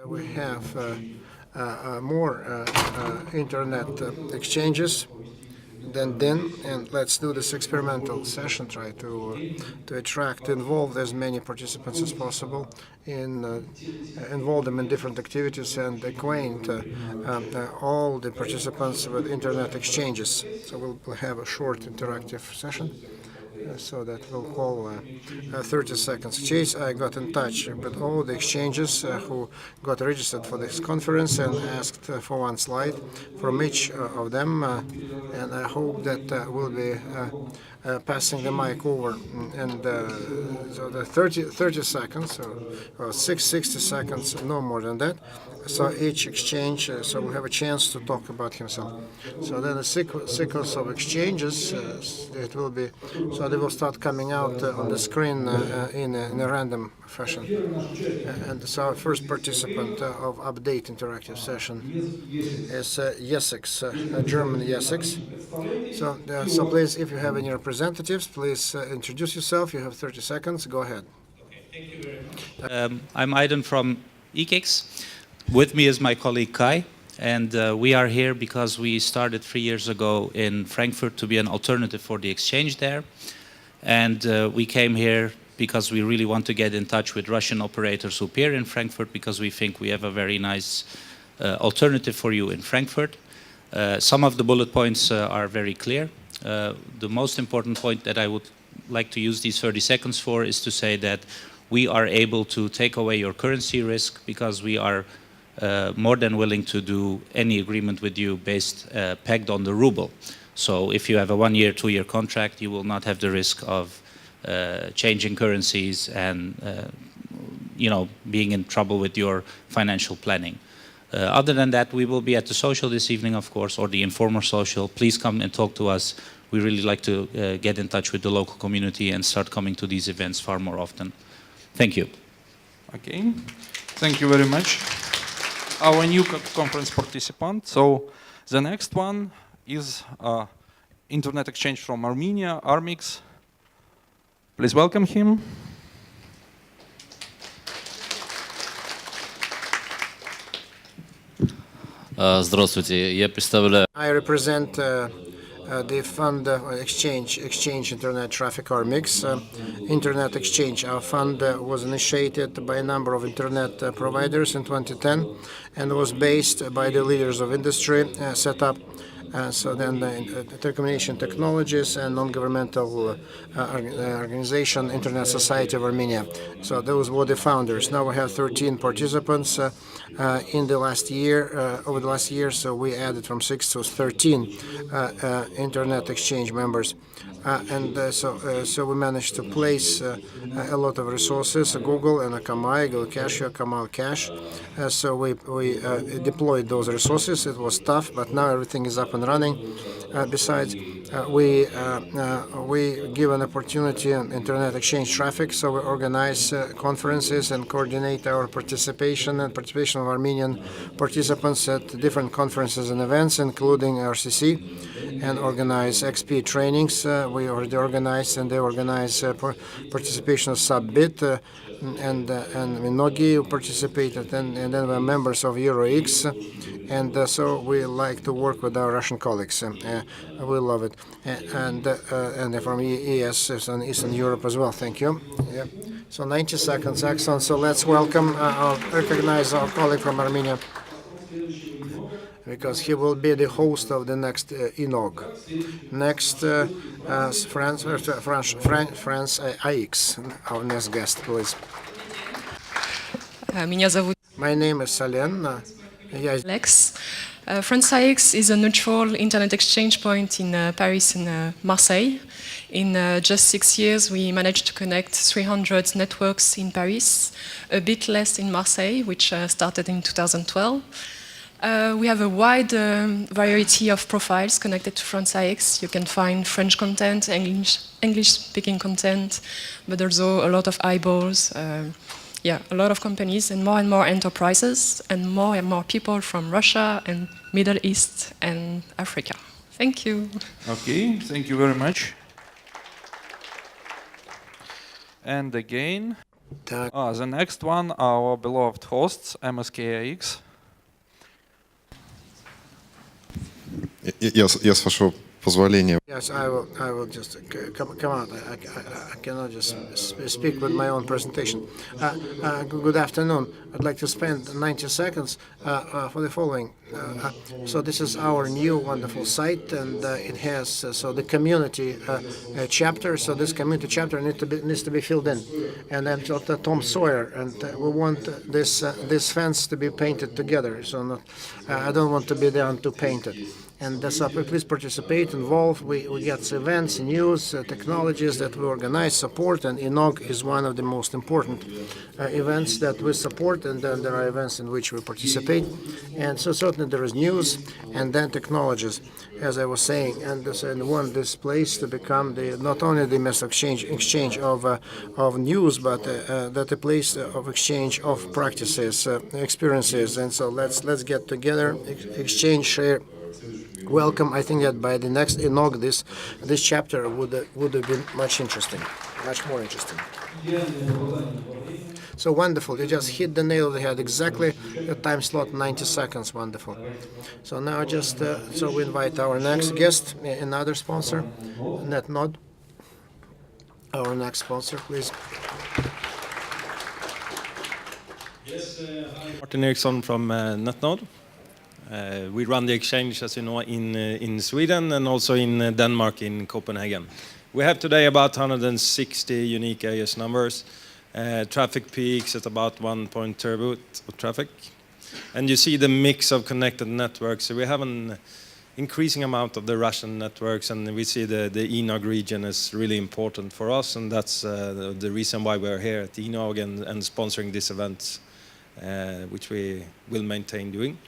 we have more internet exchanges than then, and let's do this experimental session. Try to attract, to involve as many participants as possible, involve them in different activities, and acquaint all the participants with internet exchanges. So we'll have a short interactive session. So that we'll call 30 seconds. Chase, I got in touch with all the exchanges who got registered for this conference and asked for one slide from each of them, and I hope that we'll be passing the mic over. And so the 30 seconds, or 60 seconds, no more than that. So each exchange, so we'll have a chance to talk about himself. So then the sequence of exchanges, it will be, so they will start coming out on the screen in a random fashion. And so our first participant of Update Interactive session is Yesix, German Yesix. So please, if you have any representatives, please introduce yourself. You have 30 seconds. Go ahead. Okay, thank you very much. I'm Aydin from IXP. With me is my colleague Kai, and we are here because we started 3 years ago in Frankfurt to be an alternative for the exchange there. And we came here because we really want to get in touch with Russian operators who appear in Frankfurt, because we think we have a very nice alternative for you in Frankfurt. Some of the bullet points are very clear. The most important point that I would like to use these 30 seconds for is to say that we are able to take away your currency risk, because we are more than willing to do any agreement with you pegged on the ruble. So if you have a 1-year, 2-year contract, you will not have the risk of changing currencies and being in trouble with your financial planning. Other than that, we will be at the social this evening, of course, or the informal social. Please come and talk to us. We really like to get in touch with the local community and start coming to these events far more often. Thank you. Okay, thank you very much. Our new conference participant. So the next one is Internet Exchange from Armenia, Armix. Please welcome him. Здравствуйте, я представляю. I represent the fund exchange Internet Traffic Armix. Internet Exchange, our fund was initiated by a number of internet providers in 2010 and was based by the leaders of industry, set up so then the Telecommunication Technologies and non-governmental organization, Internet Society of Armenia. So those were the founders. Now we have 13 participants in the last year, over the last year, so we added from 6 to 13 Internet Exchange members. So we managed to place a lot of resources, Google and Akamai, Google Cache, Akamal Cache. So we deployed those resources. It was tough, but now everything is up and running. Besides, we give an opportunity on Internet Exchange traffic, so we organize conferences and coordinate our participation and participation of Armenian participants at different conferences and events, including RCC, and organize XP trainings. We already organized, and they organize participation of Subbit, and ENOG participated, and then we're members of EuroX, and so we like to work with our Russian colleagues. We love it, and they're from ES and Eastern Europe as well. Thank you. Yeah. So 90 seconds, excellent. So let's welcome, recognize our colleague from Armenia, because he will be the host of the next ENOG. Next, France IX, our next guest, please. My name is Salen. Alex. France IX is a neutral internet exchange point in Paris and Marseille. In just 6 years, we managed to connect 300 networks in Paris, a bit less in Marseille, which started in 2012. We have a wide variety of profiles connected to France IX. You can find French content, English-speaking content, but also a lot of eyeballs. A lot of companies and more enterprises and more people from Russia and Middle East and Africa. Thank you. Okay, thank you very much. And again, The next one, our beloved hosts, MSKAX. Я с вашего позволения. Yes, I will just come out. I cannot just speak with my own presentation. Good afternoon. I'd like to spend 90 seconds for the following. So this is our new wonderful site, and it has so the community chapter. So this community chapter needs to be filled in, and then Tom Sawyer, and we want this fence to be painted together. So not, I don't want to be there to paint it. And so please participate, involve. We get events, news, technologies that we organize, support, and ENOG is one of the most important events that we support, and then there are events in which we participate. And so certainly there is news, and then technologies, as I was saying, and we want this place to become not only the mass exchange of news, but that a place of exchange of practices, experiences. And so let's get together, exchange, share. Welcome. I think that by the next ENOG, this chapter would have been much more interesting. So wonderful. You just hit the nail on the head. Exactly the time slot, 90 seconds. Wonderful. So now just so we invite our next guest, another sponsor, NetNode. Our next sponsor, please. Martin Eriksson from NetNode. We run the exchange, as you know, in Sweden and also in Denmark, in Copenhagen. We have today about 160 unique AS numbers, traffic peaks at about 1 terabit of traffic. And you see the mix of connected networks. So we have an increasing amount of the Russian networks, and we see the ENOG region is really important for us, and that's the reason why we're here at ENOG and sponsoring this event, which we will maintain doing.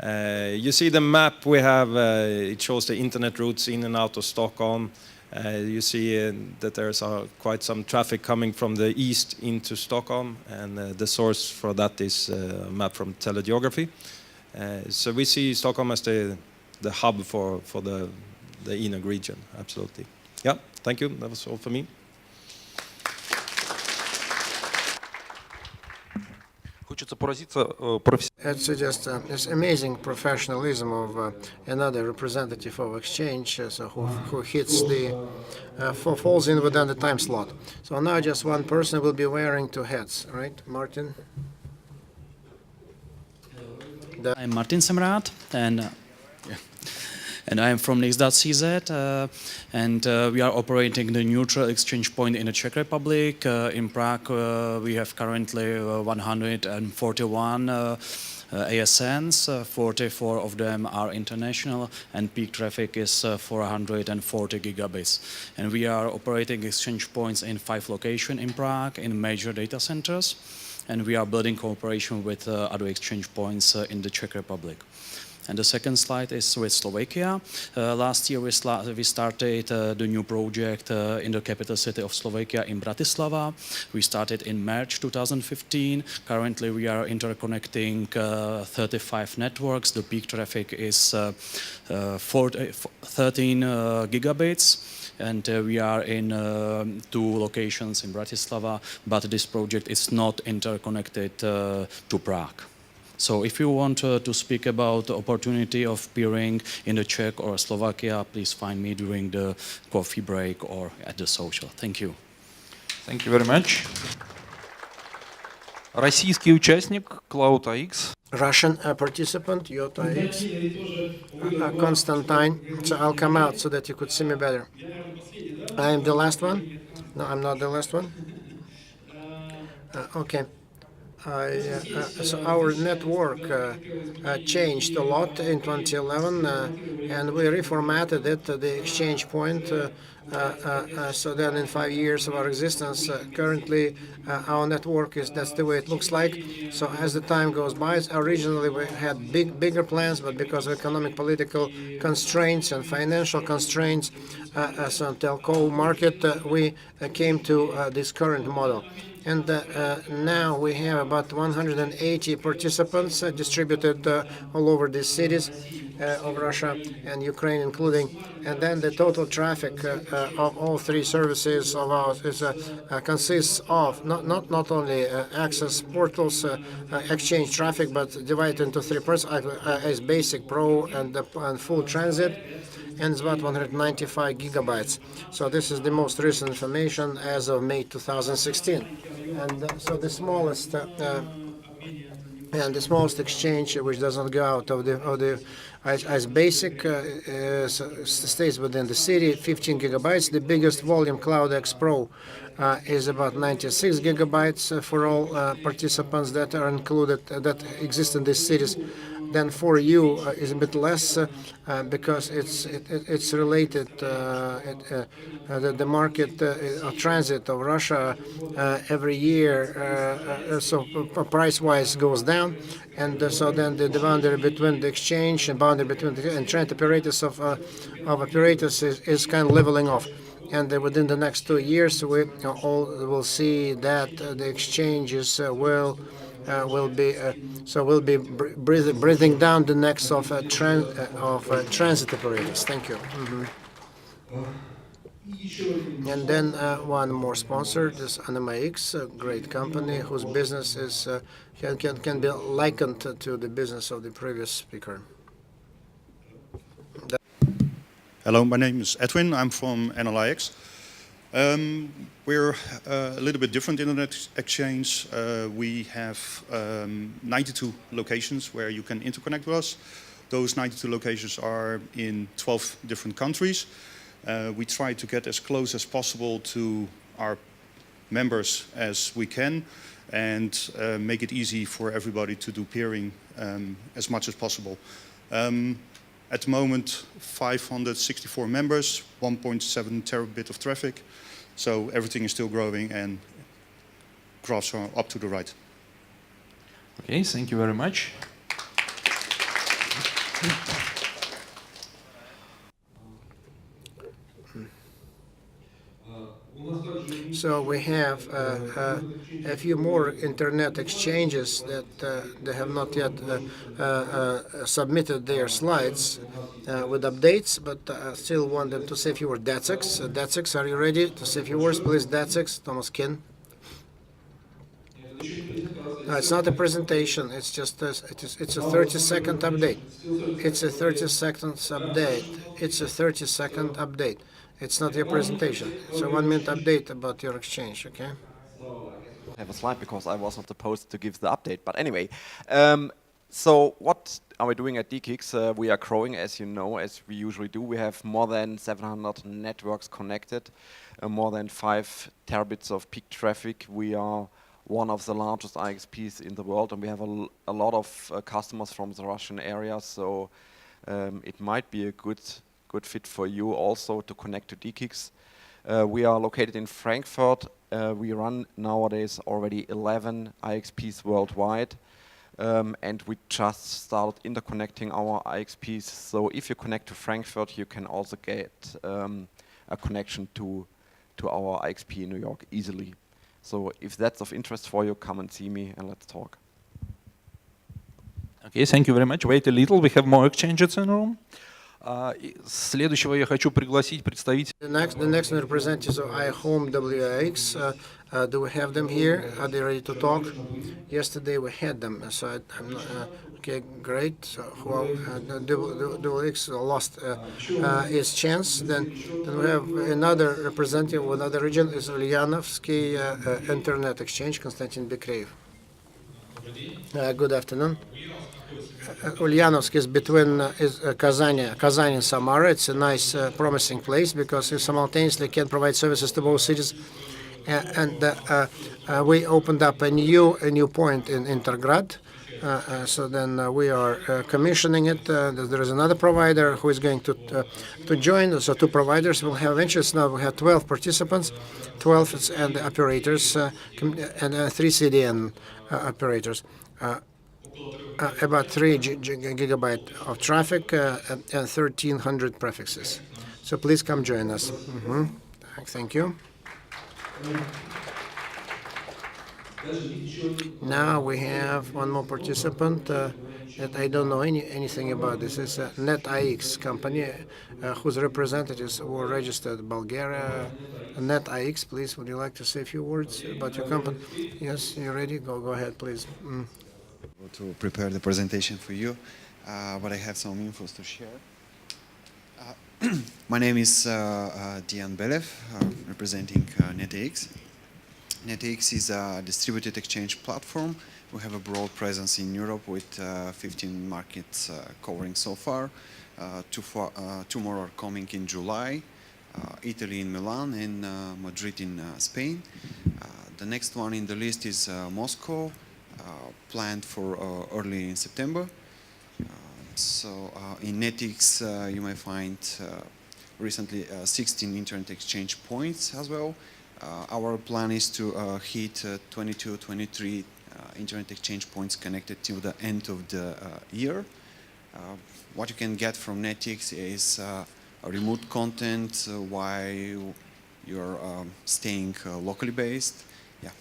You see the map we have, it shows the internet routes in and out of Stockholm. You see that there's quite some traffic coming from the east into Stockholm, and the source for that is a map from Telegeography. So we see Stockholm as the hub for the ENOG region, absolutely. Yeah, thank you, that was all for me. It's just this amazing professionalism of another representative of exchange, who hits falls in within the time slot. So now just one person will be wearing two hats, right, Martin? I'm Martin Semrat, and I am from Nix.cz, and we are operating the neutral exchange point in the Czech Republic. In Prague, we have currently 141 ASNs, 44 of them are international, and peak traffic is 440 gigabits. And we are operating exchange points in 5 locations in Prague, in major data centers, and we are building cooperation with other exchange points in the Czech Republic. And the second slide is with Slovakia. Last year we started the new project in the capital city of Slovakia in Bratislava. We started in March 2015. Currently we are interconnecting 35 networks. The peak traffic is 13 gigabits. And we are in 2 locations in Bratislava, but this project is not interconnected to Prague. So if you want to speak about the opportunity of peering in the Czech or Slovakia, please find me during the coffee break or at the social. Thank you. Thank you very much. Российский участник, Cloud AX. Russian participant, Yota X. Constantine. So I'll come out so that you could see me better. I am the last one? No, I'm not the last one. Okay. So our network changed a lot in 2011, and we reformatted it, the exchange point. So then in 5 years of our existence, currently our network that's the way it looks like. So as the time goes by, originally we had bigger plans, but because of economic, political constraints and financial constraints, some telco market, we came to this current model. And now we have about 180 participants distributed all over the cities of Russia and Ukraine, including. And then the total traffic of all three services of ours consists of not only access portals, exchange traffic, but divided into three parts as basic, pro, and full transit. And it's about 195 gigabytes. So this is the most recent information as of May 2016. And so the smallest exchange, which doesn't go out of the as basic, stays within the city, 15 gigabytes. The biggest volume, Cloud X Pro, is about 96 gigabytes for all participants that are included, that exist in these cities. Then for you is a bit less because it's related. The market of transit of Russia every year, so price-wise goes down, and so then the boundary between the exchange and boundary between the and transit operators of operators is kind of leveling off. And within the next 2 years, we all will see that the exchanges will be breathing down the necks of transit operators. Thank you. And then one more sponsor, this IXP, a great company whose business is can be likened to the business of the previous speaker. Hello, my name is Edwin. I'm from IXP. We're a little bit different internet exchange. We have 92 locations where you can interconnect with us. Those 92 locations are in 12 different countries. We try to get as close as possible to our members as we can and make it easy for everybody to do peering as much as possible. At the moment, 564 members, 1.7 terabit of traffic. So everything is still growing and graphs are up to the right. Okay, thank you very much. So we have a few more internet exchanges that they have not yet submitted their slides with updates, but I still want them to say a few words. DATSX, are you ready to say a few words, please? DATSX, Thomas Kin. No, it's not a presentation. It's just it's a 30-second update. It's a 30-second update. It's a 30-second update. It's not your presentation. It's a 1-minute update about your exchange, okay? I have a slide because I was not supposed to give the update. But anyway, so what are we doing at DKIX? We are growing, as you know, as we usually do. We have more than 700 networks connected, more than 5 terabits of peak traffic. We are one of the largest IXPs in the world, and we have a lot of customers from the Russian area. So it might be a good fit for you also to connect to DKIX. We are located in Frankfurt. We run nowadays already 11 IXPs worldwide, and we just started interconnecting our IXPs. So if you connect to Frankfurt, you can also get a connection to our IXP in New York easily. So if that's of interest for you, come and see me and let's talk. Okay, thank you very much. Wait a little, we have more exchanges in the room. Следующего я хочу пригласить представителей. The next representatives of iHome WIX. Do we have them here? Are they ready to talk? Yesterday we had them, so I'm not, okay, great. So WIX lost his chance. Then we have another representative of another region, is Ulyanovsky Internet Exchange, Konstantin Bekreev. Good afternoon. Ulyanovsk is between Kazan and Samara. It's a nice, promising place because you simultaneously can provide services to both cities. And we opened up a new point in Intergrad. So then we are commissioning it. There is another provider who is going to join. So 2 providers will have ventures. Now we have 12 participants, 12 and the operators, and 3 CDN operators. About 3 gigabyte of traffic and 1,300 prefixes. So please come join us. Thank you. Now we have one more participant that I don't know anything about. This is a NetIX company whose representatives were registered in Bulgaria. NetIX, please, would you like to say a few words about your company? Yes, you ready? Go ahead, please. To prepare the presentation for you, but I have some infos to share. My name is Dian Belev, representing NetAX. NetAX is a distributed exchange platform. We have a broad presence in Europe with 15 markets covering so far. Two more are coming in July, Italy in Milan and Madrid in Spain. The next one in the list is Moscow, planned for early in September. In NetAX you may find recently 16 internet exchange points as well. Our plan is to hit 22, 23 internet exchange points connected till the end of the year. What you can get from NetAX is remote content while you're staying locally based. Yeah.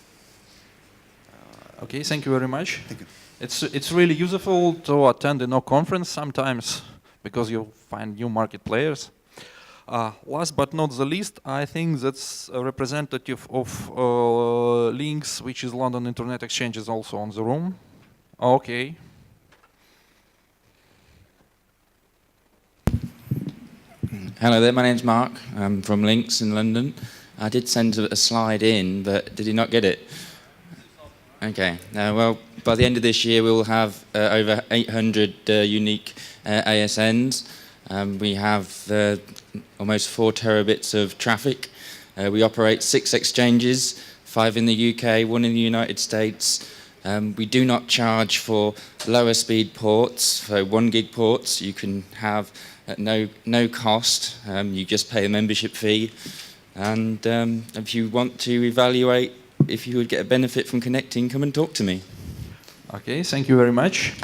Okay, thank you very much. Thank you. It's really useful to attend the ENOG conference sometimes because you find new market players. Last but not the least, I think that's a representative of Links, which is London Internet Exchange, is also on the room. Okay. Hello there, my name's Mark. I'm from Links in London. I did send a slide in, but did you not get it? Okay. Well, by the end of this year, we will have over 800 unique ASNs. We have almost 4 terabits of traffic. We operate 6 exchanges, 5 in the UK, 1 in the United States. We do not charge for lower speed ports, so 1 gig ports you can have at no cost. You just pay a membership fee. And if you want to evaluate if you would get a benefit from connecting, come and talk to me. Okay, thank you very much.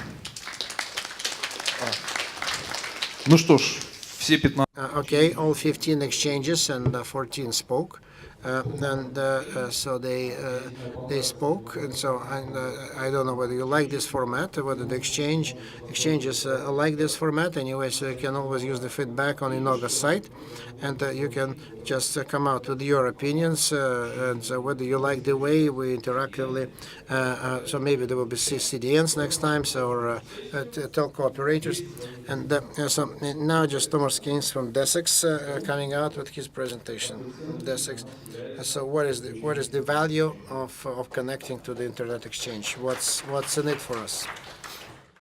Ну что ж, все 15... Okay, all 15 exchanges and 14 spoke. So they spoke, and so I don't know whether you like this format, whether the exchanges like this format. Anyway, so you can always use the feedback on ENOG's site, and you can just come out with your opinions, and so whether you like the way we interactively. So maybe there will be CDNs next time, so or telco operators, and so now just Thomas Keynes from DESEX coming out with his presentation. DESEX. So what is the value of connecting to the internet exchange? What's in it for us?